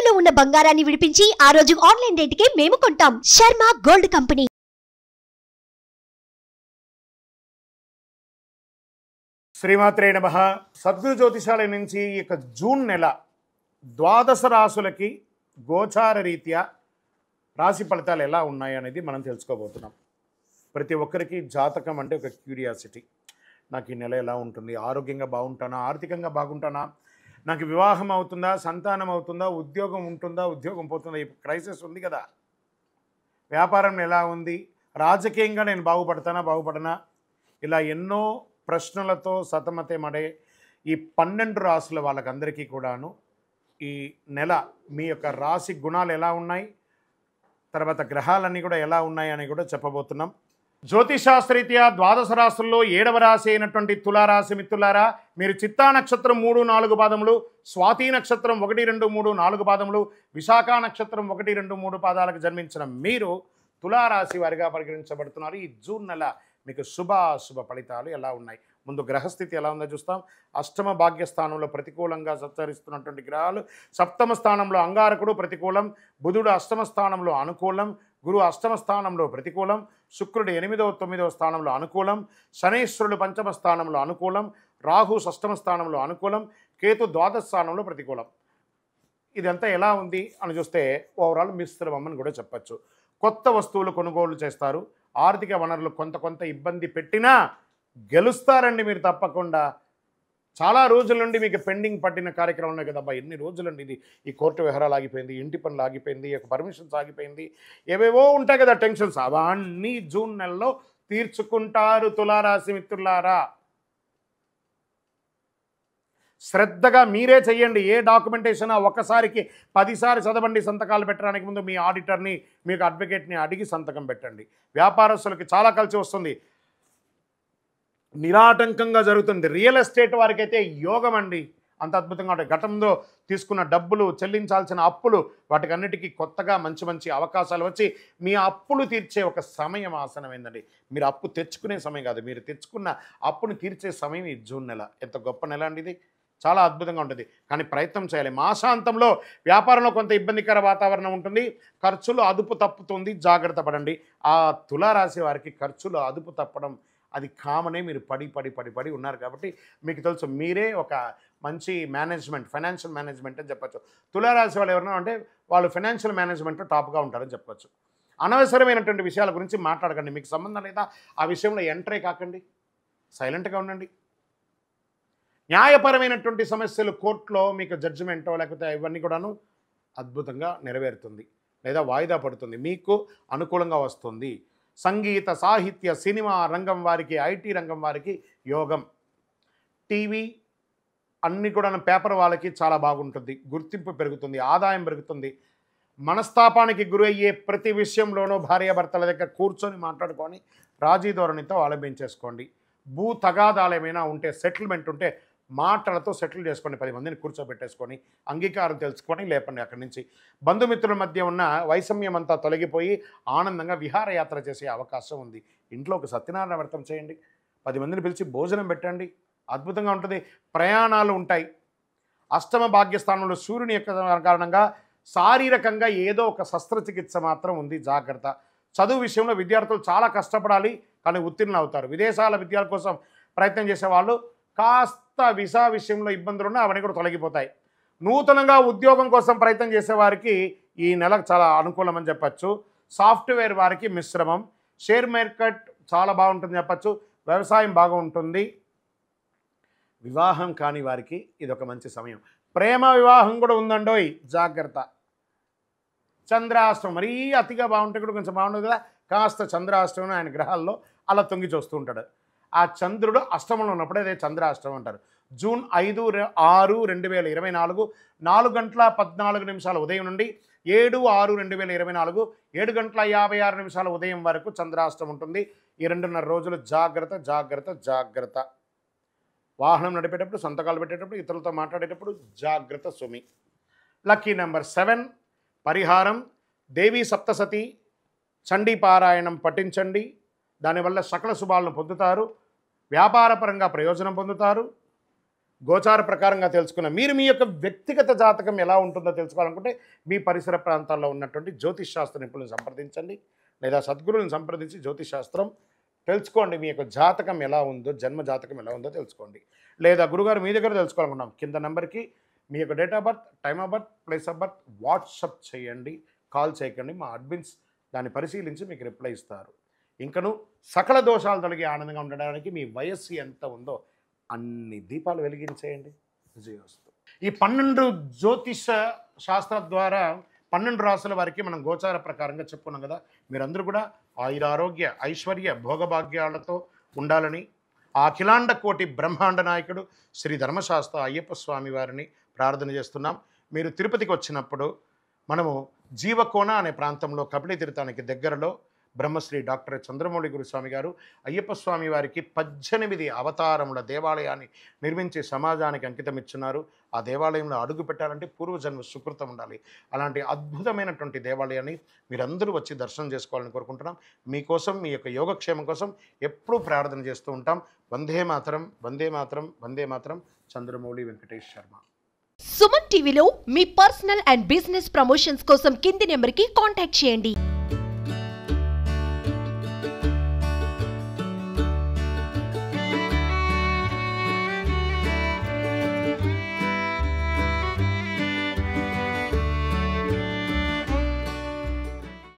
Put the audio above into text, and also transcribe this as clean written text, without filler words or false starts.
తాకట్టులో ఉన్న బంగారాన్ని విడిపించి ఆ రోజు ఆన్లైన్ రేటుకే మేము కొంటాం. Sharma gold company. శ్రీమాత్రే నమః. సద్గురు జ్యోతిషాలయం నుంచి ఈ యొక్క జూన్ నెల ద్వాదశ రాశులకి గోచార రీత్యా రాశి ఫలితాలు ఎలా ఉన్నాయి అనేది మనం తెలుసుకోబోతున్నాం. ప్రతి ఒక్కరికి జాతకం అంటే ఒక క్యూరియాసిటీ. నాకు ఈ నెల ఎలా ఉంటుంది, ఆరోగ్యంగా బాగుంటానా, ఆర్థికంగా బాగుంటానా, నాకు వివాహం అవుతుందా, సంతానం అవుతుందా, ఉద్యోగం ఉంటుందా, ఉద్యోగం పోతుందా, ఈ క్రైసిస్ ఉంది కదా, వ్యాపారం ఎలా ఉంది, రాజకీయంగా నేను బాగుపడనా, ఇలా ఎన్నో ప్రశ్నలతో సతమతమడే ఈ 12 రాశుల వాళ్ళకందరికీ కూడాను ఈ నెల మీ యొక్క రాశి గుణాలు ఎలా ఉన్నాయి, తర్వాత గ్రహాలన్నీ కూడా ఎలా ఉన్నాయి అని కూడా చెప్పబోతున్నాం. జ్యోతిషాస్త్రరీత్యా ద్వాదశ రాశుల్లో 7వ రాశి అయినటువంటి తులారాశి మిత్రులారా, మీరు చిత్తా నక్షత్రం 3, 4 పాదములు, స్వాతి నక్షత్రం 1, 2, 3, 4 పాదములు, విశాఖ నక్షత్రం 1, 2, 3 పాదాలకు జన్మించిన మీరు తులారాశి వారిగా పరిగణించబడుతున్నారు. ఈ జూన్ నెల మీకు శుభాశుభ ఫలితాలు ఎలా ఉన్నాయి, ముందు గ్రహస్థితి ఎలా ఉందో చూస్తాం. అష్టమ భాగ్యస్థానంలో ప్రతికూలంగా సంచరిస్తున్నటువంటి గ్రహాలు, సప్తమ స్థానంలో అంగారకుడు ప్రతికూలం, బుధుడు అష్టమ స్థానంలో అనుకూలం, గురు అష్టమ స్థానంలో ప్రతికూలం, శుక్రుడు 8వ 9వ స్థానంలో అనుకూలం, శనైశ్వరుడు పంచమ స్థానంలో అనుకూలం, రాహు షష్టమ స్థానంలో అనుకూలం, కేతు ద్వాదశ స్థానంలో ప్రతికూలం. ఇదంతా ఎలా ఉంది అని చూస్తే ఓవరాల్ మిశ్రమం అని కూడా చెప్పచ్చు. కొత్త వస్తువులు కొనుగోలు చేస్తారు. ఆర్థిక వనరులు కొంత ఇబ్బంది పెట్టినా గెలుస్తారండి మీరు తప్పకుండా. చాలా రోజుల నుండి మీకు పెండింగ్ పట్టిన కార్యక్రమం ఉన్నాయి కదబ్బా, ఎన్ని రోజులండి ఇది, ఈ కోర్టు వ్యవహారాలు ఆగిపోయింది, ఇంటి పనులు ఆగిపోయింది, ఈ యొక్క పర్మిషన్స్ ఆగిపోయింది, ఏవేవో ఉంటాయి కదా టెన్షన్స్, అవన్నీ జూన్ నెలలో తీర్చుకుంటారు తులారాశి మిత్రులారా. శ్రద్ధగా మీరే చెయ్యండి. ఏ డాక్యుమెంటేషన్ ఒకసారికి 10 సార్లు చదవండి. సంతకాలు పెట్టడానికి ముందు మీ ఆడిటర్ని, మీకు అడ్వకేట్ని అడిగి సంతకం పెట్టండి. వ్యాపారస్తులకి చాలా కలిసి వస్తుంది, నిరాటంకంగా జరుగుతుంది. రియల్ ఎస్టేట్ వారికి అయితే యోగం అండి, అంత అద్భుతంగా ఉంటాయి. గతంలో తీసుకున్న డబ్బులు, చెల్లించాల్సిన అప్పులు, వాటికన్నిటికీ కొత్తగా మంచి అవకాశాలు వచ్చి మీ అప్పులు తీర్చే ఒక సమయం ఆసనమైందండి. మీరు అప్పు తెచ్చుకునే సమయం కాదు, మీరు తెచ్చుకున్న అప్పును తీర్చే సమయం ఈ జూన్ నెల. ఎంత గొప్ప నెల అండి ఇది, చాలా అద్భుతంగా ఉంటుంది. కానీ ప్రయత్నం చేయాలి. మాసాంతంలో వ్యాపారంలో కొంత ఇబ్బందికర వాతావరణం ఉంటుంది, ఖర్చులు అదుపు తప్పుతుంది, జాగ్రత్త పడండి. ఆ తులారాశి వారికి ఖర్చులు అదుపు తప్పడం అది కామనే. మీరు పడి ఉన్నారు కాబట్టి మీకు తెలుసు, మీరే ఒక మంచి మేనేజ్మెంట్, ఫైనాన్షియల్ మేనేజ్మెంట్ అని చెప్పచ్చు. తులారాశి వాళ్ళు ఎవరన్నా అంటే వాళ్ళు ఫైనాన్షియల్ మేనేజ్మెంట్లో టాప్గా ఉంటారని చెప్పచ్చు. అనవసరమైనటువంటి విషయాల గురించి మాట్లాడకండి. మీకు సంబంధం లేదా ఆ విషయంలో ఎంటరే కాకండి, సైలెంట్గా ఉండండి. న్యాయపరమైనటువంటి సమస్యలు కోర్టులో మీకు జడ్జిమెంటో లేకపోతే ఇవన్నీ కూడాను అద్భుతంగా నెరవేరుతుంది, లేదా వాయిదా పడుతుంది, మీకు అనుకూలంగా వస్తుంది. సంగీత, సాహిత్య, సినిమా రంగం వారికి, ఐటీ రంగం వారికి యోగం. టీవీ అన్నీ కూడా పేపర్ వాళ్ళకి చాలా బాగుంటుంది, గుర్తింపు పెరుగుతుంది, ఆదాయం పెరుగుతుంది. మనస్తాపానికి గురయ్యే ప్రతి విషయంలోనూ భార్యాభర్తల దగ్గర కూర్చొని మాట్లాడుకొని రాజీ ధోరణితో ఆలంబించేసుకోండి. భూ తగాదాలు ఏమైనా ఉంటే, సెటిల్మెంట్ ఉంటే మాటలతో సెటిల్ చేసుకోండి. 10 మందిని కూర్చోబెట్టేసుకొని అంగీకారం తెలుసుకొని లేపండి అక్కడి నుంచి. బంధుమిత్రుల మధ్య ఉన్న వైషమ్యం అంతా తొలగిపోయి ఆనందంగా విహారయాత్ర చేసే అవకాశం ఉంది. ఇంట్లో ఒక సత్యనారాయణ వ్రతం చేయండి, 10 మందిని పిలిచి భోజనం పెట్టండి, అద్భుతంగా ఉంటుంది. ప్రయాణాలు ఉంటాయి. అష్టమ భాగ్యస్థానంలో సూర్యుని యొక్క కారణంగా శారీరకంగా ఏదో ఒక శస్త్రచికిత్స మాత్రం ఉంది, జాగ్రత్త. చదువు విషయంలో విద్యార్థులు చాలా కష్టపడాలి, కానీ ఉత్తీర్ణులు అవుతారు. విదేశాల విద్యాల కోసం ప్రయత్నం చేసేవాళ్ళు కాస్త వీసా విషయంలో ఇబ్బందులు ఉన్నా అవన్నీ కూడా తొలగిపోతాయి. నూతనంగా ఉద్యోగం కోసం ప్రయత్నం చేసేవారికి ఈ నెలకు చాలా అనుకూలమని చెప్పచ్చు. సాఫ్ట్వేర్ వారికి మిశ్రమం. షేర్ మార్కెట్ చాలా బాగుంటుంది చెప్పచ్చు. వ్యవసాయం బాగా ఉంటుంది. వివాహం కాని వారికి ఇది ఒక మంచి సమయం. ప్రేమ వివాహం కూడా ఉందండోయ్, జాగ్రత్త. చంద్రాష్టమం మరీ అతిగా బాగుంటే కూడా కొంచెం బాగుంటుంది కదా, కాస్త చంద్రాష్టమం ఆయన గ్రహాల్లో అలా తొంగి చూస్తూ ఉంటాడు. ఆ చంద్రుడు అష్టమంలో ఉన్నప్పుడు అదే చంద్రాష్టమం అంటారు. జూన్ 5, 6, 2024 4:14 ఉదయం నుండి 7, 6, 2024 7:56 ఉదయం వరకు చంద్రాష్టమం ఉంటుంది. ఈ 2.5 రోజులు జాగ్రత్త. వాహనం నడిపేటప్పుడు, సంతకాలు పెట్టేటప్పుడు, ఇతరులతో మాట్లాడేటప్పుడు జాగ్రత్త సుమి. Lucky number 7. పరిహారం దేవీ సప్తసతి చండీ పారాయణం పఠించండి. దానివల్ల సకల శుభాలను పొందుతారు, వ్యాపారపరంగా ప్రయోజనం పొందుతారు. గోచార ప్రకారంగా తెలుసుకున్న మీరు మీ యొక్క వ్యక్తిగత జాతకం ఎలా ఉంటుందో తెలుసుకోవాలనుకుంటే మీ పరిసర ప్రాంతాల్లో ఉన్నటువంటి జ్యోతిష్ శాస్త్ర నిపుణులను సంప్రదించండి, లేదా సద్గురువులను సంప్రదించి జ్యోతిష్ శాస్త్రం తెలుసుకోండి. మీ యొక్క జాతకం ఎలా ఉందో, జన్మ జాతకం ఎలా ఉందో తెలుసుకోండి. లేదా గురుగారు మీ దగ్గర తెలుసుకోవాలనుకున్నాం, కింద నెంబర్కి మీ యొక్క date of birth, time of birth, place of birth WhatsApp చేయండి, కాల్ చేయకండి. మా అడ్మిన్స్ దాన్ని పరిశీలించి మీకు రిప్లై ఇస్తారు. ఇంకను సకల దోషాలు తొలగి ఆనందంగా ఉండడానికి మీ వయస్సు ఎంత ఉందో అన్ని దీపాలు వెలిగించేయండి. విజయోస్తు. ఈ 12 జ్యోతిష శాస్త్ర ద్వారా 12 రాసుల వారికి మనం గోచార ప్రకారంగా చెప్పుకున్నాం కదా. మీరందరూ కూడా ఆయురారోగ్య ఐశ్వర్య భోగభాగ్యాలతో ఉండాలని ఆ అఖిలాండ కోటి బ్రహ్మాండ నాయకుడు శ్రీ ధర్మశాస్త్ర అయ్యప్ప స్వామి వారిని ప్రార్థన చేస్తున్నాం. మీరు తిరుపతికి వచ్చినప్పుడు మనము జీవకోన అనే ప్రాంతంలో కపిలి తీర్థానికి దగ్గరలో బ్రహ్మశ్రీ డాక్టర్ చంద్రమౌళి గురుస్వామి గారు అయ్యప్ప స్వామి వారికి 18 అవతారముల దేవాలయాన్ని నిర్మించి సమాజానికి అంకితం ఇచ్చున్నారు. ఆ దేవాలయంలో అడుగు పెట్టాలంటే పూర్వజన్మ సుకృతం ఉండాలి. అలాంటి అద్భుతమైనటువంటి దేవాలయాన్ని మీరందరూ వచ్చి దర్శనం చేసుకోవాలని కోరుకుంటున్నాం. మీకోసం, మీ యొక్క యోగక్షేమం కోసం ఎప్పుడూ ప్రార్థన చేస్తూ ఉంటాం. వందే మాతరం, వందే మాతరం, వందే మాతరం. చంద్రమౌళి వెంకటేష్ శర్మ. సుమన్ టీవీలో మీ పర్సనల్ అండ్ బిజినెస్ ప్రమోషన్స్ కోసం కింది నెంబర్కి కాంటాక్ట్ చేయండి.